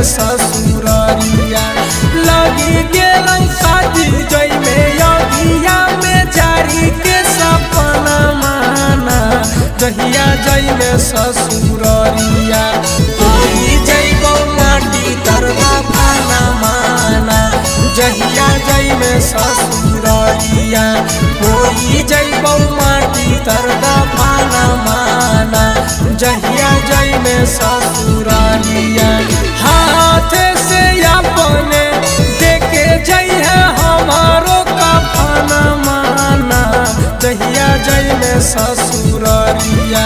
में ससुरारिया। लगी गेलन शादी जई में योगिया में जारी के सपना माना जहिया जई में ससुरारिया। होई जइबो माटी तरदा खाना माना जहिया जई में ससुरारिया। होई जइबो माटी तरदा खाना माना जहिया जई में ससुरारिया। हाथ से अपने देके जई है हमारो कफना माना जहिया जई में ससुरारिया।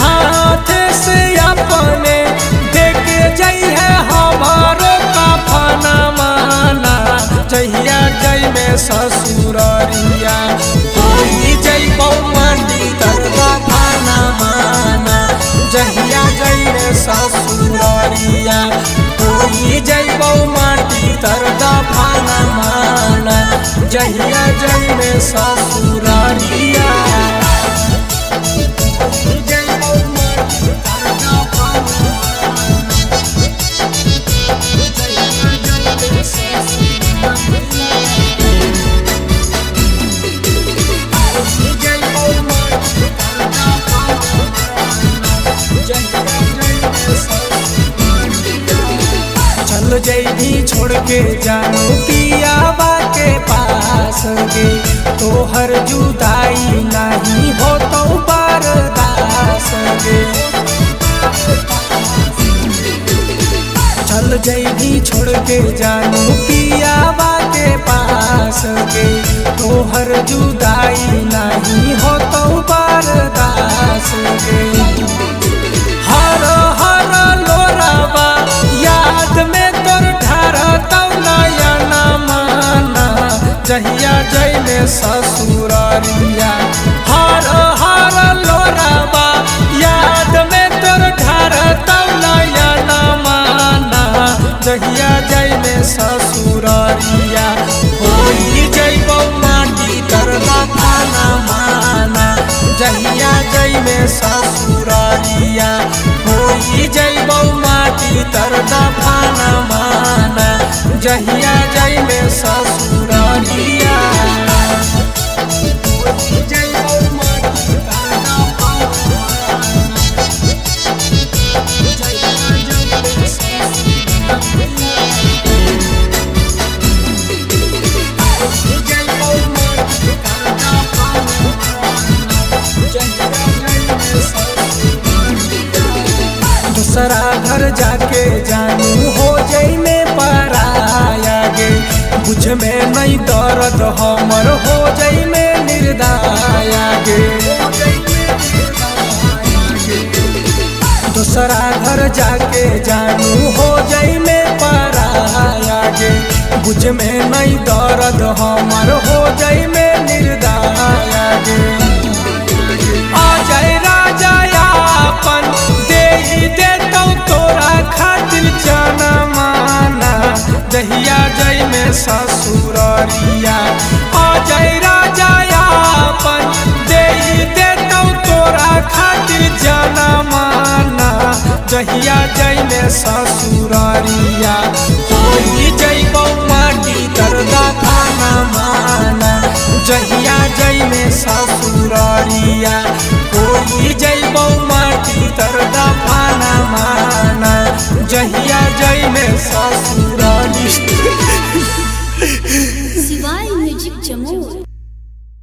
हाथ से अपने देके जई है हमारो कफना माना जहिया जई में ससुरारिया। होई जइबो माटी तरदा खाना माना जहिया जई में ससुरारिया। होई जइबो माटी तरदा खाना माना जहिया जई में ससुरारिया। चल जइबी छोड़ के जानू पियावा के पास गे तोहर जुदाई नहीं हो तो बर्दास गे। चल जइबी छोड़ के जानू पियावा के पास गे तोहर जुदाई नहीं हो तो बर्दास गे। हर हर लोरावा याद में तोर ढारतौ नयना माना जहिया जई में ससुरारिया। हर हर लोरावा याद में तोर ढारतौ नयना माना जहिया जई में ससुरारिया। होई जइबो माटी तरदा खाना माना जहिया जई में ससुरारिया। होई जइबो माटी तरदा खाना माना जहिया जई में ससुरारिया। होई जइबो माटी तरदा खाना जहिया जई में ससुरारिया। होई जइबो माटी तरदा दूसरा घर जाके जानू हो जई में पराया गे बुझ में नहीं दर्द हमर हो जई में निर्दया गे। दूसरा घर जाके जानू हो जई में पराया गे बुझ में नहीं दर्द हमर हो जई में निर्दया गे। आ जाए राजा अपन दे देतौ तोरा खातिर जाना माना जहिया जई में ससुरारिया। आ जाए राजा अपन दे देतौ तोरा खातिर जाना माना जहिया जई में ससुरारिया। होई जइबो माटी तरदा खाना माना जहिया जई में ससुरारिया। होई जइबो माटी तरदा खाना माना जहिया जई में ससुरारिया। शिवाय म्यूजिक जमूर।